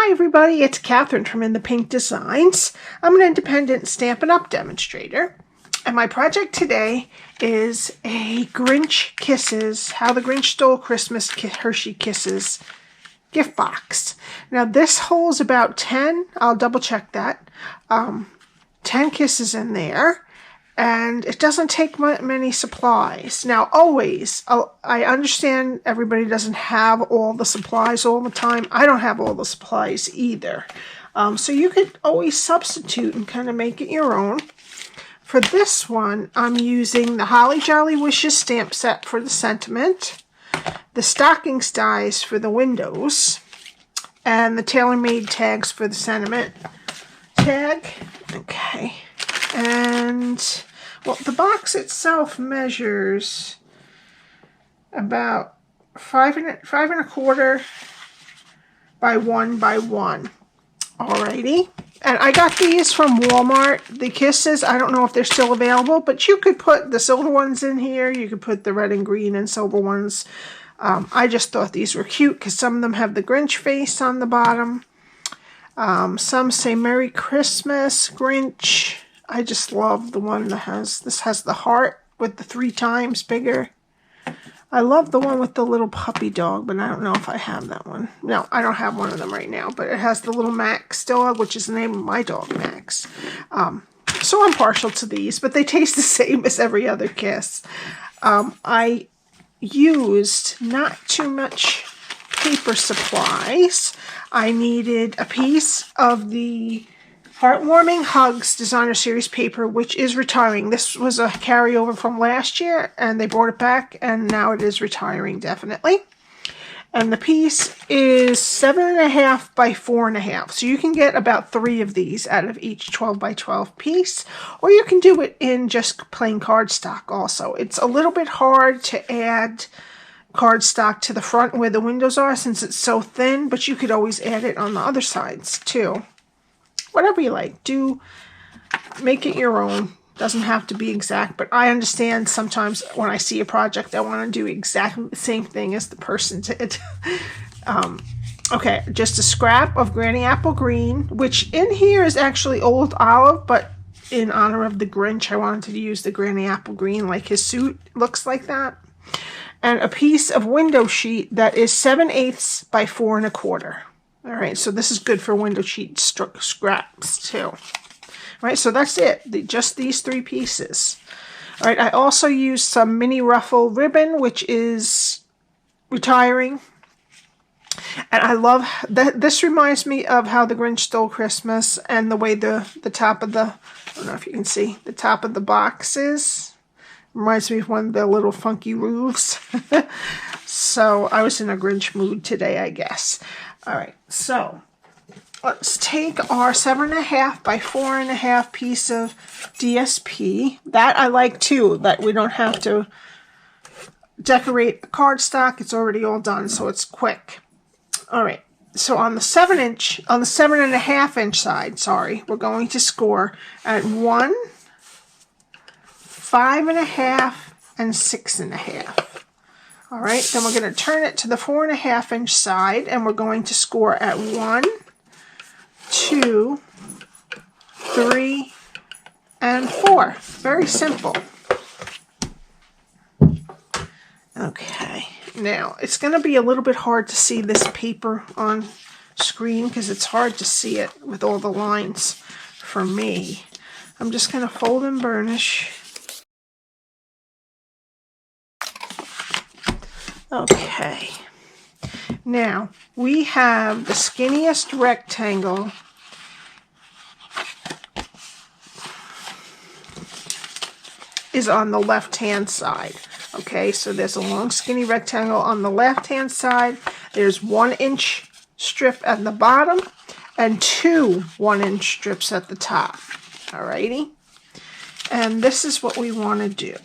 Hi everybody, it's Cathryn from In the Pink Designs. I'm an independent Stampin' Up demonstrator, and my project today is a Grinch Kisses, How the Grinch Stole Christmas Hershey Kisses gift box. Now this holds about 10, I'll double check that, 10 kisses in there. And it doesn't take many supplies. Now, always, I understand everybody doesn't have all the supplies all the time. I don't have all the supplies either. So you could always substitute and kind of make it your own. For this one, I'm using the Holly Jolly Wishes stamp set for the sentiment, the Stockings dies for the windows, and the Tailor Made tags for the sentiment tag. Okay. And, well, the box itself measures about 5¼ by 1 by 1. Alrighty. And I got these from Walmart. The Kisses, I don't know if they're still available, but you could put the silver ones in here. You could put the red and green and silver ones. I just thought these were cute because some of them have the Grinch face on the bottom. Some say Merry Christmas, Grinch. I just love the one that this has the heart with the 3 times bigger. I love the one with the little puppy dog, but I don't know if I have that one. No, I don't have one of them right now, but it has the little Max dog, which is the name of my dog, Max. So I'm partial to these, but they taste the same as every other kiss. I used not too much paper supplies. I needed a piece of the Heartwarming Hugs Designer Series paper, which is retiring. This was a carryover from last year, and they brought it back, and now it is retiring, definitely. And the piece is 7½ by 4½. So you can get about 3 of these out of each 12 by 12 piece, or you can do it in just plain cardstock also. It's a little bit hard to add cardstock to the front where the windows are since it's so thin, but you could always add it on the other sides too. Whatever you like, make it your own. Doesn't have to be exact, but I understand sometimes when I see a project, I want to do exactly the same thing as the person did. Okay, just a scrap of Granny Apple Green, which in here is actually Old Olive, but in honor of the Grinch, I wanted to use the Granny Apple Green, like his suit looks like that. And a piece of window sheet that is 7/8 by 4¼ All right, so this is good for window sheet scraps too. All right, so that's it. Just these 3 pieces. All right, I also used some mini ruffle ribbon, which is retiring. And I love that. This reminds me of How the Grinch Stole Christmas and the way the top of the, I don't know if you can see, the top of the box is. Reminds me of one of the little funky roofs. So I was in a Grinch mood today, I guess. All right, so let's take our 7½ by 4½ piece of DSP. That I like too, that we don't have to decorate the cardstock. It's already all done, so it's quick. All right, so on the 7½ inch side, sorry, we're going to score at 1, 5½, and 6½. All right, then we're going to turn it to the 4½ inch side, and we're going to score at 1, 2, 3, and 4. Very simple. Okay, now it's going to be a little bit hard to see this paper on screen because it's hard to see it with all the lines for me. I'm just going to fold and burnish. Okay, now we have the skinniest rectangle is on the left-hand side. Okay, so there's a long skinny rectangle on the left-hand side. There's 1-inch strip at the bottom and 2 1-inch strips at the top. Alrighty, and this is what we want to do.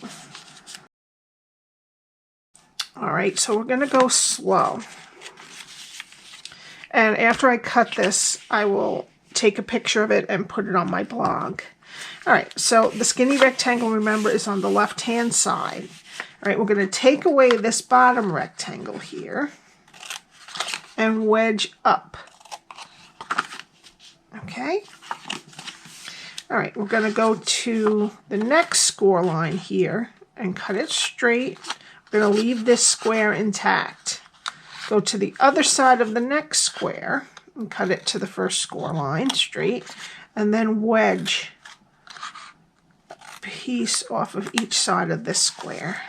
Alright, so we're going to go slow. And after I cut this, I will take a picture of it and put it on my blog. Alright, so the skinny rectangle, remember, is on the left-hand side. Alright, we're going to take away this bottom rectangle here and wedge up Okay. All right, we're going to go to the next score line here and cut it straight. We're going to leave this square intact. Go to the other side of the next square and cut it to the first score line straight, and then wedge a piece off of each side of this square.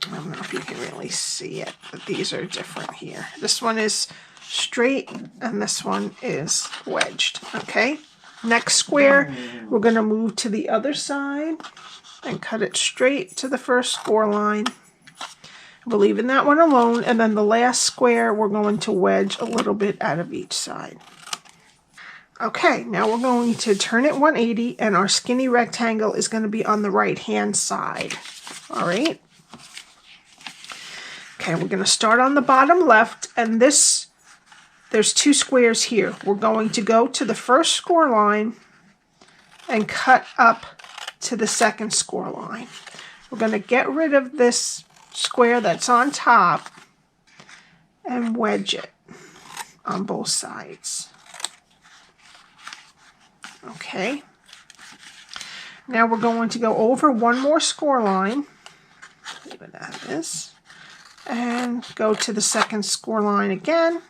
I don't know if you can really see it, but these are different here. This one is straight and this one is wedged. Okay, next square we're going to move to the other side and cut it straight to the first score line. We're leaving that one alone, and then the last square we're going to wedge a little bit out of each side. Okay, now we're going to turn it 180, and our skinny rectangle is going to be on the right hand side. All right. Okay, we're going to start on the bottom left, and there's 2 squares here. We're going to go to the first score line and cut up to the second score line. We're going to get rid of this square that's on top and wedge it on both sides. Okay. Now we're going to go over one more score line. Leave it as is. And go to the second score line again,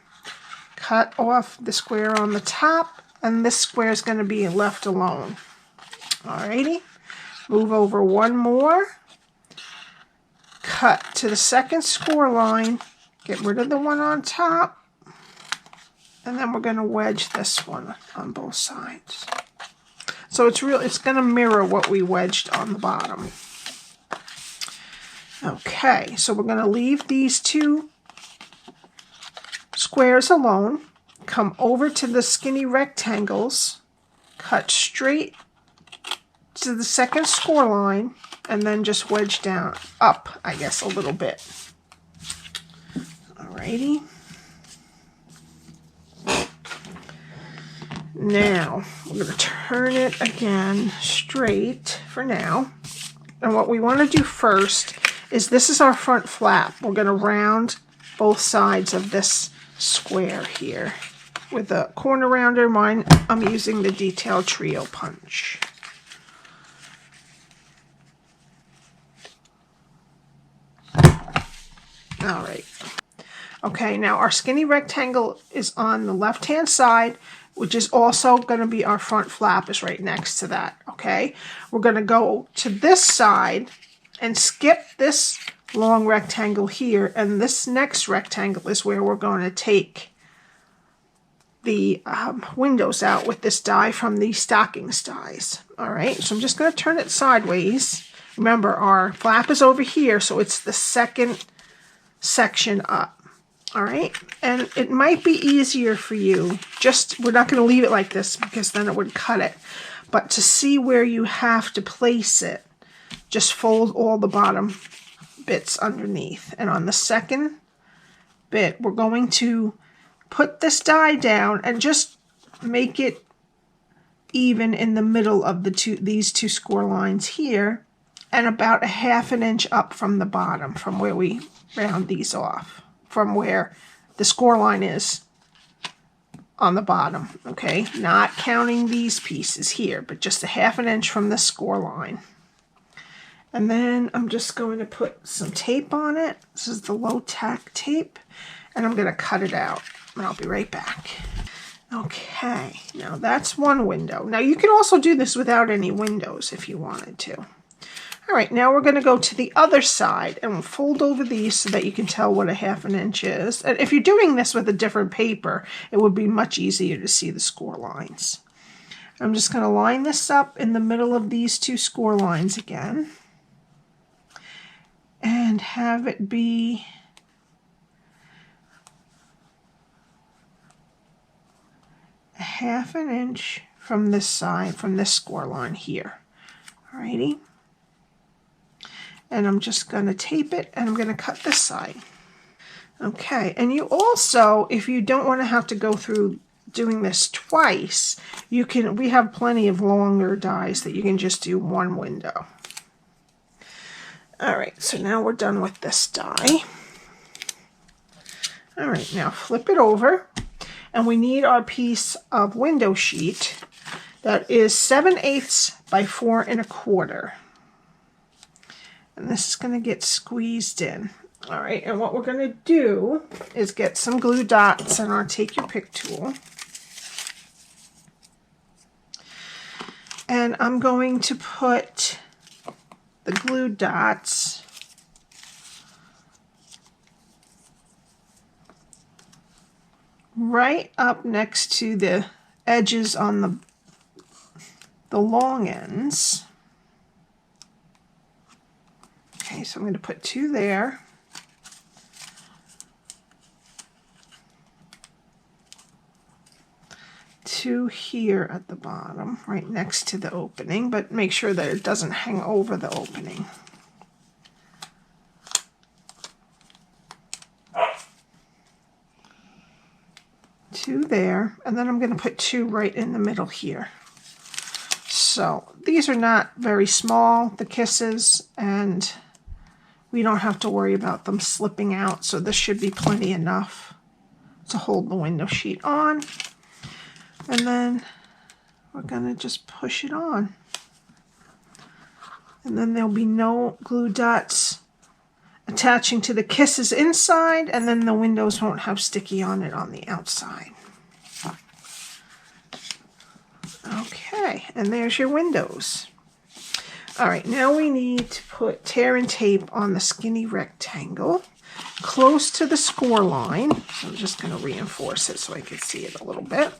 cut off the square on the top, and this square is going to be left alone. Alrighty, move over one more, cut to the second score line, get rid of the one on top, and then we're going to wedge this one on both sides. So it's going to mirror what we wedged on the bottom. Okay, so we're going to leave these 2 squares alone, come over to the skinny rectangles, cut straight to the second score line, and then just wedge down, up, I guess, a little bit. Alrighty. Now, we're going to turn it again straight for now. And what we want to do first is, this is our front flap. We're going to round both sides of this square here with a corner rounder. Mine, I'm using the Detail Trio Punch. All right. Okay, now our skinny rectangle is on the left-hand side, which is also going to be our front flap is right next to that. Okay, we're going to go to this side and skip this long rectangle here, and this next rectangle is where we're going to take the windows out with this die from the Stockings dies. All right, so I'm just going to turn it sideways. Remember, our flap is over here, so it's the second section up. All right, and it might be easier for you, we're not going to leave it like this because then it would cut it, but to see where you have to place it, just fold all the bottom bits underneath. And on the second bit, we're going to put this die down and just make it even in the middle of these 2 score lines here, and about a ½ inch up from the bottom, from where we round these off, from where the score line is on the bottom. Okay, not counting these pieces here, but just a ½ inch from the score line. And then I'm just going to put some tape on it. This is the low tack tape, and I'm going to cut it out, and I'll be right back. Okay, now that's one window. Now you can also do this without any windows if you wanted to. All right, now we're going to go to the other side and we'll fold over these so that you can tell what a ½ inch is. And if you're doing this with a different paper, it would be much easier to see the score lines. I'm just going to line this up in the middle of these 2 score lines again, and have it be a ½ inch from this side, from this score line here. Alrighty. And I'm just going to tape it, and I'm going to cut this side. Okay, and you also, if you don't want to have to go through doing this twice, we have plenty of longer dies that you can just do one window. All right, so now we're done with this die. All right, now flip it over, and we need our piece of window sheet that is 7/8 by 4 1/4. And this is going to get squeezed in. All right, and what we're going to do is get some glue dots and our Take Your Pick tool. And I'm going to put the glue dots right up next to the edges on the long ends. Okay, so I'm going to put 2 there. Two here at the bottom, right next to the opening, but make sure that it doesn't hang over the opening. Two there, and then I'm going to put 2 right in the middle here. So these are not very small, the Kisses, and we don't have to worry about them slipping out, so this should be plenty enough to hold the window sheet on. And then we're going to just push it on. And then there'll be no glue dots attaching to the Kisses inside, and then the windows won't have sticky on it on the outside. Okay, and there's your windows. All right, now we need to put tear and tape on the skinny rectangle close to the score line. So I'm just going to reinforce it so I can see it a little bit.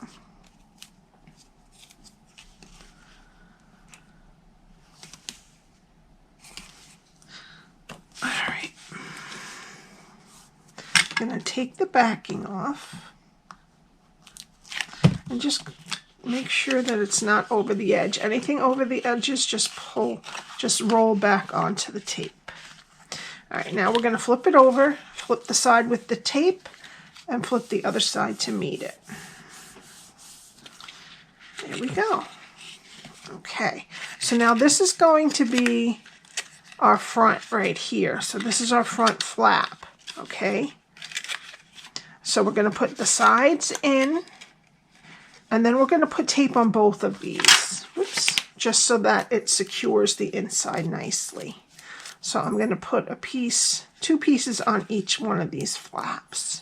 I'm going to take the backing off and just make sure that it's not over the edge. Anything over the edges, just roll back onto the tape. All right, now we're going to flip it over, flip the side with the tape, and flip the other side to meet it. There we go. Okay, so now this is going to be our front right here. So this is our front flap, okay? So we're going to put the sides in, and then we're going to put tape on both of these. Whoops, just so that it secures the inside nicely. So I'm going to put a piece, 2 pieces on each one of these flaps.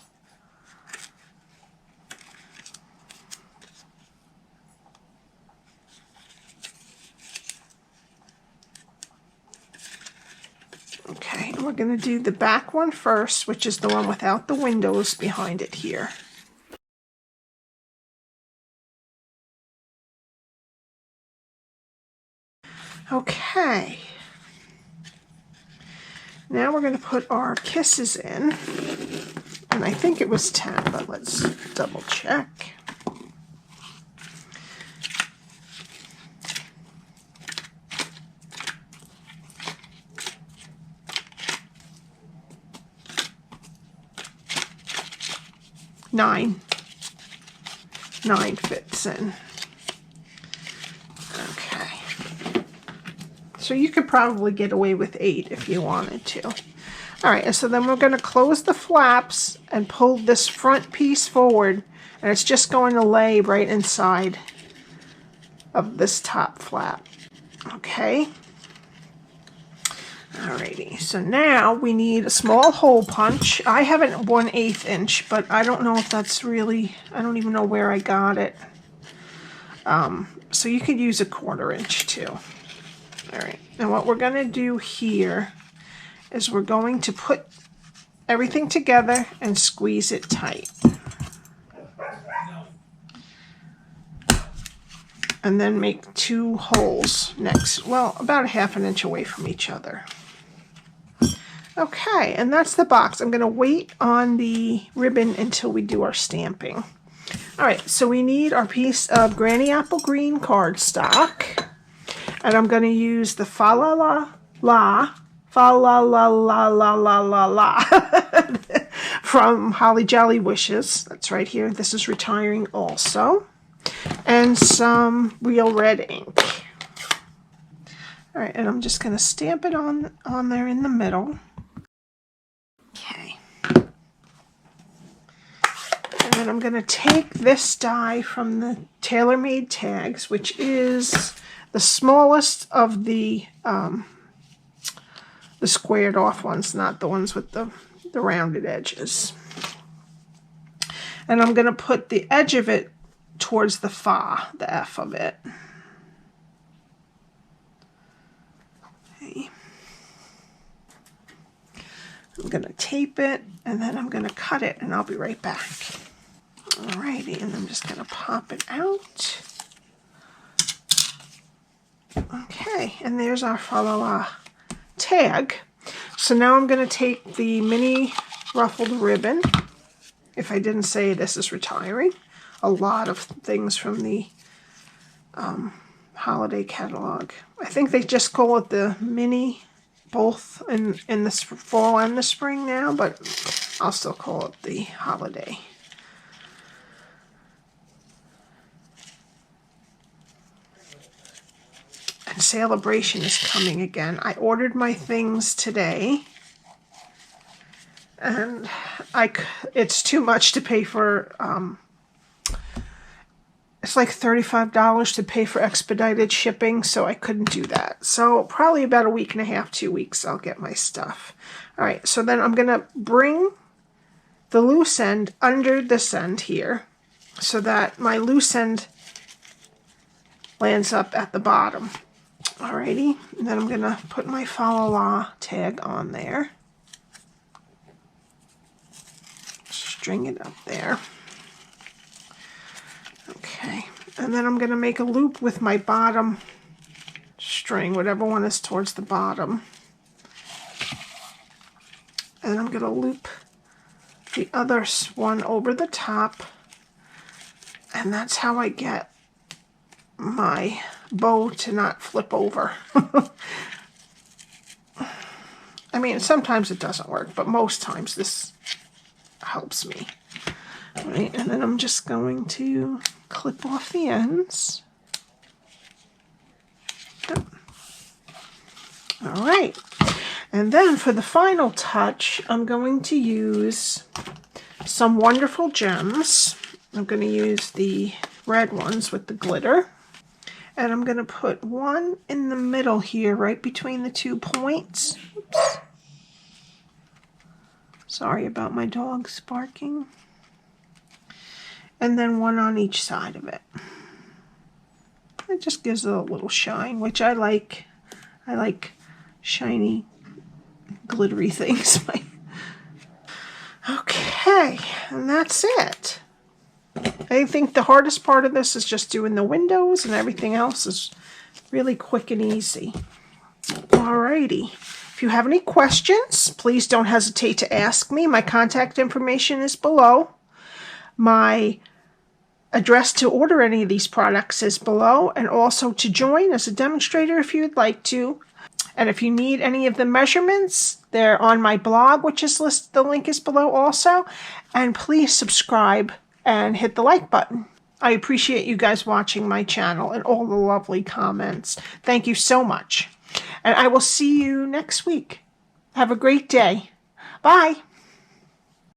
Okay, and we're going to do the back one first, which is the one without the windows behind it here. Okay, now we're going to put our Kisses in, and I think it was 10, but let's double check. Nine fits in. Okay. So you could probably get away with 8 if you wanted to. All right, so then we're going to close the flaps and pull this front piece forward, and it's just going to lay right inside of this top flap. Okay. Alrighty, so now we need a small hole punch. I have it 1/8 inch, but I don't know if that's really, I don't even know where I got it. So you could use a 1/4 inch too. Alright, and what we're going to do here is we're going to put everything together and squeeze it tight. And then make 2 holes next, well, about 1/2 inch away from each other. Okay, and that's the box. I'm going to wait on the ribbon until we do our stamping. All right, so we need our piece of Granny Apple Green cardstock, and I'm going to use the Fa La La La from Holly Jolly Wishes. That's right here. This is retiring also. And some real red ink. All right, and I'm just going to stamp it on there in the middle. Okay. going to take this die from the Tailor Made Tags, which is the smallest of the squared off ones, not the ones with the rounded edges. And I'm going to put the edge of it towards the fa, the F of it. Okay. I'm going to tape it, and then I'm going to cut it, and I'll be right back. Alrighty, and I'm just going to pop it out. Okay, and there's our fa la la tag. So now I'm going to take the mini ruffled ribbon. If I didn't say, this is retiring. A lot of things from the holiday catalog. I think they just call it the mini, both in the fall and the spring now, but I'll still call it the holiday. And Celebration is coming again. I ordered my things today, and it's too much to pay for. It's like $35 to pay for expedited shipping, so I couldn't do that. So probably about a week and a half, 2 weeks, I'll get my stuff. All right, so then I'm going to bring the loose end under this end here so that my loose end lands up at the bottom. Alrighty, and then I'm going to put my fa la la tag on there. String it up there. Okay, and then I'm going to make a loop with my bottom string, whatever one is towards the bottom. And I'm going to loop the other one over the top. And that's how I get my bow to not flip over. I mean, sometimes it doesn't work, but most times this helps me. All right, and then I'm just going to clip off the ends. Yep. All right, and then for the final touch, I'm going to use some wonderful gems. I'm going to use the red ones with the glitter. And I'm going to put one in the middle here, right between the 2 points. Oops. Sorry about my dogs barking. And then one on each side of it. It just gives it a little shine, which I like. I like shiny, glittery things. Okay, and that's it. I think the hardest part of this is just doing the windows, and everything else is really quick and easy. Alrighty. If you have any questions, please don't hesitate to ask me. My contact information is below. My address to order any of these products is below, and also to join as a demonstrator if you'd like to. And if you need any of the measurements, they're on my blog, which is listed. The link is below also. And please subscribe and hit the like button. I appreciate you guys watching my channel and all the lovely comments. Thank you so much. And I will see you next week. Have a great day. Bye.